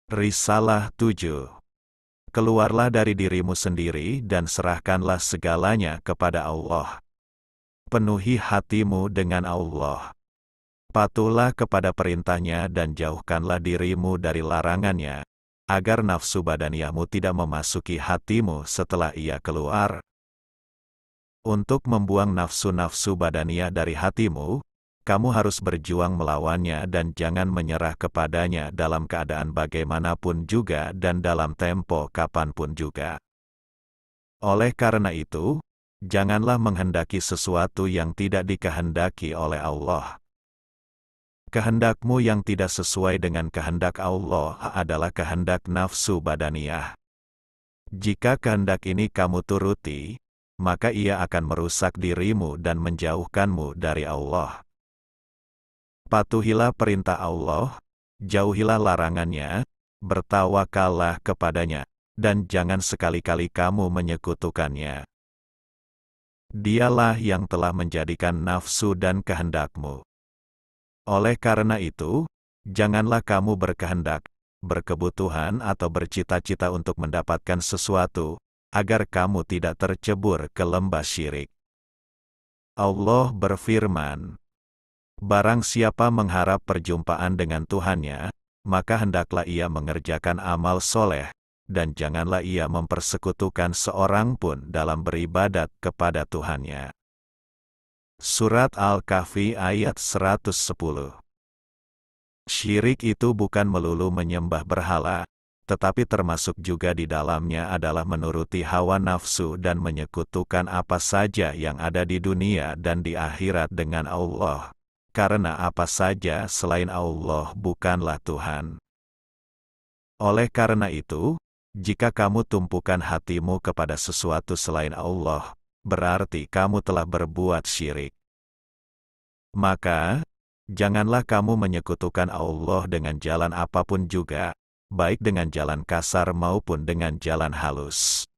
Risalah 7. Keluarlah dari dirimu sendiri dan serahkanlah segalanya kepada Allah. Penuhi hatimu dengan Allah. Patuhlah kepada perintahnya dan jauhkanlah dirimu dari larangannya, agar nafsu badaniahmu tidak memasuki hatimu setelah ia keluar. Untuk membuang nafsu-nafsu badaniah dari hatimu, kamu harus berjuang melawannya dan jangan menyerah kepadanya dalam keadaan bagaimanapun juga dan dalam tempo kapanpun juga. Oleh karena itu, janganlah menghendaki sesuatu yang tidak dikehendaki oleh Allah. Kehendakmu yang tidak sesuai dengan kehendak Allah adalah kehendak nafsu badaniah. Jika kehendak ini kamu turuti, maka ia akan merusak dirimu dan menjauhkanmu dari Allah. Patuhilah perintah Allah, jauhilah larangannya, bertawakallah kepadanya, dan jangan sekali-kali kamu menyekutukannya. Dialah yang telah menjadikan nafsu dan kehendakmu. Oleh karena itu, janganlah kamu berkehendak, berkebutuhan atau bercita-cita untuk mendapatkan sesuatu, agar kamu tidak tercebur ke lembah syirik. Allah berfirman, barang siapa mengharap perjumpaan dengan Tuhannya, maka hendaklah ia mengerjakan amal soleh, dan janganlah ia mempersekutukan seorang pun dalam beribadat kepada Tuhannya. Surat Al-Kahfi ayat 110. Syirik itu bukan melulu menyembah berhala, tetapi termasuk juga di dalamnya adalah menuruti hawa nafsu dan menyekutukan apa saja yang ada di dunia dan di akhirat dengan Allah. Karena apa saja selain Allah bukanlah Tuhan. Oleh karena itu, jika kamu tumpukan hatimu kepada sesuatu selain Allah, berarti kamu telah berbuat syirik. Maka, janganlah kamu menyekutukan Allah dengan jalan apapun juga, baik dengan jalan kasar maupun dengan jalan halus.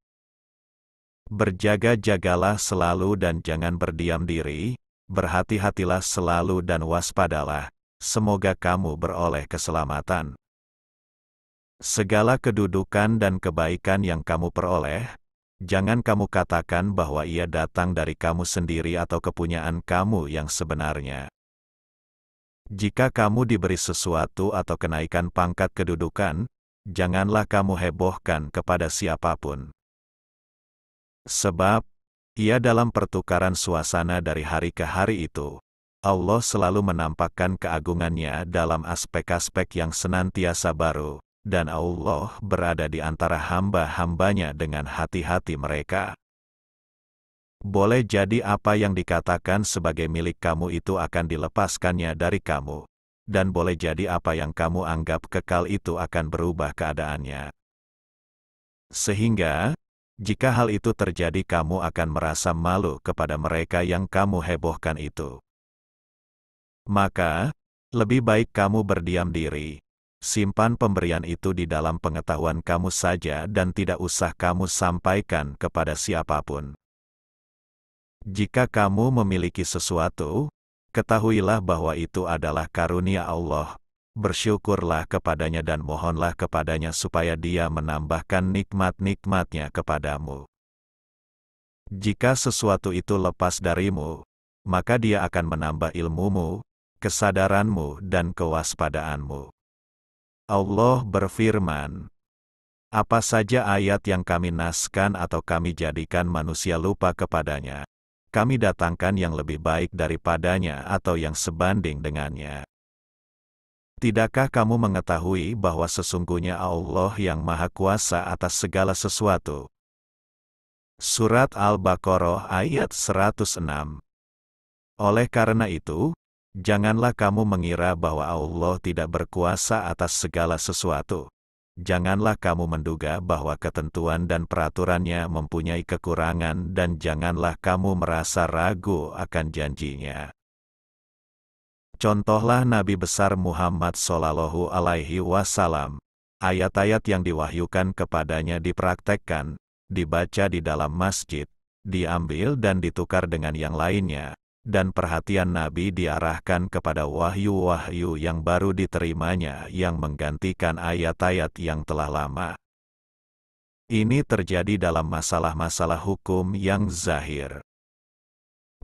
Berjaga-jagalah selalu dan jangan berdiam diri, berhati-hatilah selalu dan waspadalah, semoga kamu beroleh keselamatan. Segala kedudukan dan kebaikan yang kamu peroleh, jangan kamu katakan bahwa ia datang dari kamu sendiri atau kepunyaan kamu yang sebenarnya. Jika kamu diberi sesuatu atau kenaikan pangkat kedudukan, janganlah kamu hebohkan kepada siapapun. Sebab, ia dalam pertukaran suasana dari hari ke hari itu, Allah selalu menampakkan keagungannya dalam aspek-aspek yang senantiasa baru, dan Allah berada di antara hamba-hambanya dengan hati-hati mereka. Boleh jadi apa yang dikatakan sebagai milik kamu itu akan dilepaskannya dari kamu, dan boleh jadi apa yang kamu anggap kekal itu akan berubah keadaannya. Sehingga, jika hal itu terjadi kamu akan merasa malu kepada mereka yang kamu hebohkan itu. Maka, lebih baik kamu berdiam diri, simpan pemberian itu di dalam pengetahuan kamu saja dan tidak usah kamu sampaikan kepada siapapun. Jika kamu memiliki sesuatu, ketahuilah bahwa itu adalah karunia Allah. Bersyukurlah kepadanya dan mohonlah kepadanya supaya Dia menambahkan nikmat-nikmatnya kepadamu. Jika sesuatu itu lepas darimu, maka Dia akan menambah ilmumu, kesadaranmu dan kewaspadaanmu. Allah berfirman, apa saja ayat yang kami naskan atau kami jadikan manusia lupa kepadanya, kami datangkan yang lebih baik daripadanya atau yang sebanding dengannya. Tidakkah kamu mengetahui bahwa sesungguhnya Allah yang Maha Kuasa atas segala sesuatu? Surat Al-Baqarah ayat 106. Oleh karena itu, janganlah kamu mengira bahwa Allah tidak berkuasa atas segala sesuatu. Janganlah kamu menduga bahwa ketentuan dan peraturannya mempunyai kekurangan dan janganlah kamu merasa ragu akan janjinya. Contohlah Nabi besar Muhammad Shallallahu Alaihi Wasallam. Ayat-ayat yang diwahyukan kepadanya dipraktekkan, dibaca di dalam masjid, diambil dan ditukar dengan yang lainnya, dan perhatian Nabi diarahkan kepada wahyu-wahyu yang baru diterimanya yang menggantikan ayat-ayat yang telah lama. Ini terjadi dalam masalah-masalah hukum yang zahir.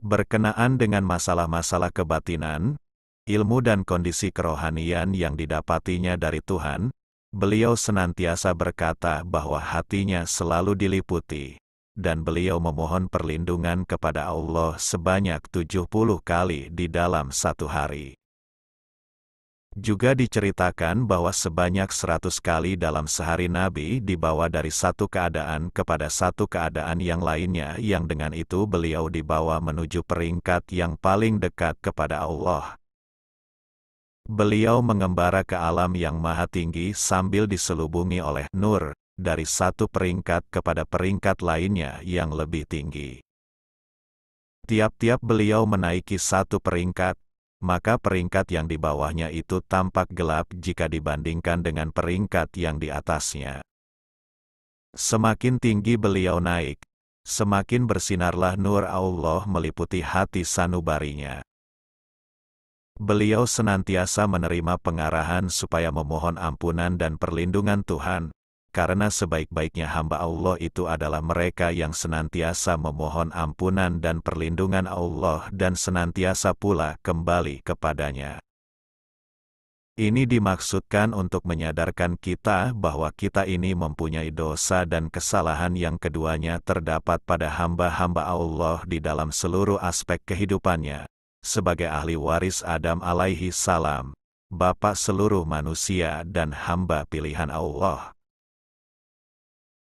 Berkenaan dengan masalah-masalah kebatinan, ilmu dan kondisi kerohanian yang didapatinya dari Tuhan, beliau senantiasa berkata bahwa hatinya selalu diliputi, dan beliau memohon perlindungan kepada Allah sebanyak 70 kali di dalam satu hari. Juga diceritakan bahwa sebanyak 100 kali dalam sehari Nabi dibawa dari satu keadaan kepada satu keadaan yang lainnya, yang dengan itu beliau dibawa menuju peringkat yang paling dekat kepada Allah. Beliau mengembara ke alam yang maha tinggi sambil diselubungi oleh nur, dari satu peringkat kepada peringkat lainnya yang lebih tinggi. Tiap-tiap beliau menaiki satu peringkat, maka peringkat yang di bawahnya itu tampak gelap jika dibandingkan dengan peringkat yang di atasnya. Semakin tinggi beliau naik, semakin bersinarlah nur Allah meliputi hati sanubarinya. Beliau senantiasa menerima pengarahan supaya memohon ampunan dan perlindungan Tuhan, karena sebaik-baiknya hamba Allah itu adalah mereka yang senantiasa memohon ampunan dan perlindungan Allah dan senantiasa pula kembali kepadanya. Ini dimaksudkan untuk menyadarkan kita bahwa kita ini mempunyai dosa dan kesalahan yang keduanya terdapat pada hamba-hamba Allah di dalam seluruh aspek kehidupannya. Sebagai ahli waris Adam alaihi salam, bapa seluruh manusia dan hamba pilihan Allah.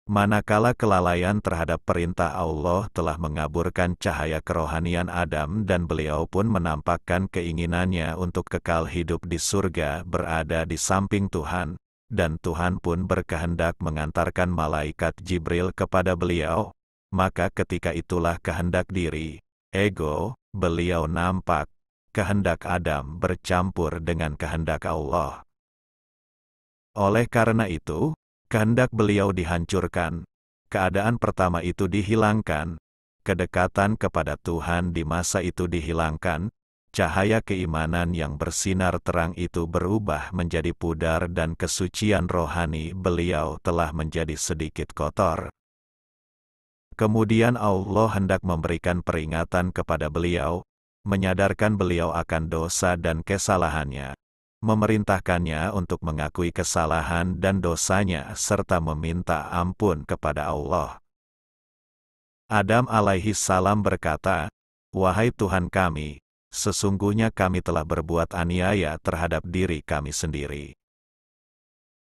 Manakala kelalaian terhadap perintah Allah telah mengaburkan cahaya kerohanian Adam dan beliau pun menampakkan keinginannya untuk kekal hidup di surga berada di samping Tuhan, dan Tuhan pun berkehendak mengantarkan malaikat Jibril kepada beliau, maka ketika itulah kehendak diri, ego, beliau nampak, kehendak Adam bercampur dengan kehendak Allah. Oleh karena itu, kehendak beliau dihancurkan, keadaan pertama itu dihilangkan, kedekatan kepada Tuhan di masa itu dihilangkan, cahaya keimanan yang bersinar terang itu berubah menjadi pudar dan kesucian rohani beliau telah menjadi sedikit kotor. Kemudian Allah hendak memberikan peringatan kepada beliau, menyadarkan beliau akan dosa dan kesalahannya, memerintahkannya untuk mengakui kesalahan dan dosanya serta meminta ampun kepada Allah. Adam alaihi salam berkata, "Wahai Tuhan kami, sesungguhnya kami telah berbuat aniaya terhadap diri kami sendiri.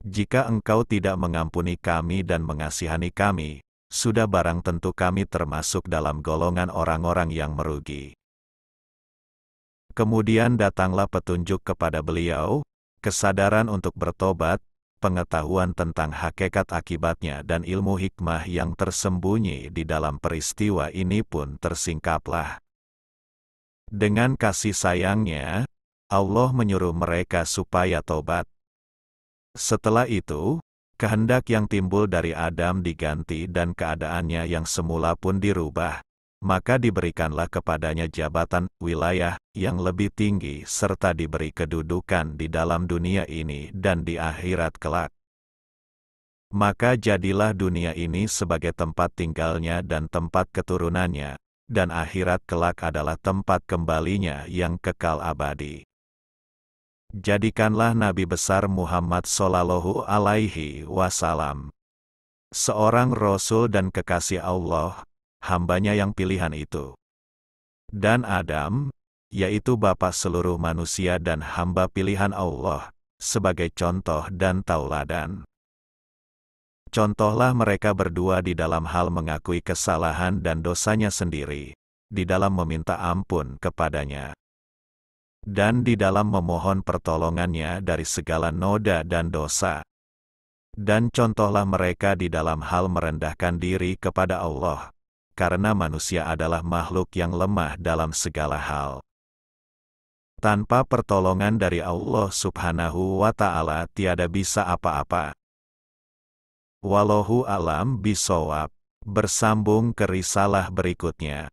Jika Engkau tidak mengampuni kami dan mengasihani kami, sudah barang tentu kami termasuk dalam golongan orang-orang yang merugi." Kemudian datanglah petunjuk kepada beliau, kesadaran untuk bertobat, pengetahuan tentang hakikat akibatnya dan ilmu hikmah yang tersembunyi di dalam peristiwa ini pun tersingkaplah. Dengan kasih sayangnya, Allah menyuruh mereka supaya tobat. Setelah itu, kehendak yang timbul dari Adam diganti dan keadaannya yang semula pun dirubah, maka diberikanlah kepadanya jabatan, wilayah, yang lebih tinggi serta diberi kedudukan di dalam dunia ini dan di akhirat kelak. Maka jadilah dunia ini sebagai tempat tinggalnya dan tempat keturunannya, dan akhirat kelak adalah tempat kembalinya yang kekal abadi. Jadikanlah Nabi besar Muhammad Shallallahu Alaihi Wasallam seorang Rasul dan kekasih Allah, hambanya yang pilihan itu. Dan Adam, yaitu bapa seluruh manusia dan hamba pilihan Allah, sebagai contoh dan tauladan. Contohlah mereka berdua di dalam hal mengakui kesalahan dan dosanya sendiri, di dalam meminta ampun kepadanya, dan di dalam memohon pertolongannya dari segala noda dan dosa. Dan contohlah mereka di dalam hal merendahkan diri kepada Allah, karena manusia adalah makhluk yang lemah dalam segala hal. Tanpa pertolongan dari Allah Subhanahu wa Ta'ala tiada bisa apa-apa. Wallahu a'lam bishawab. Bersambung ke risalah berikutnya.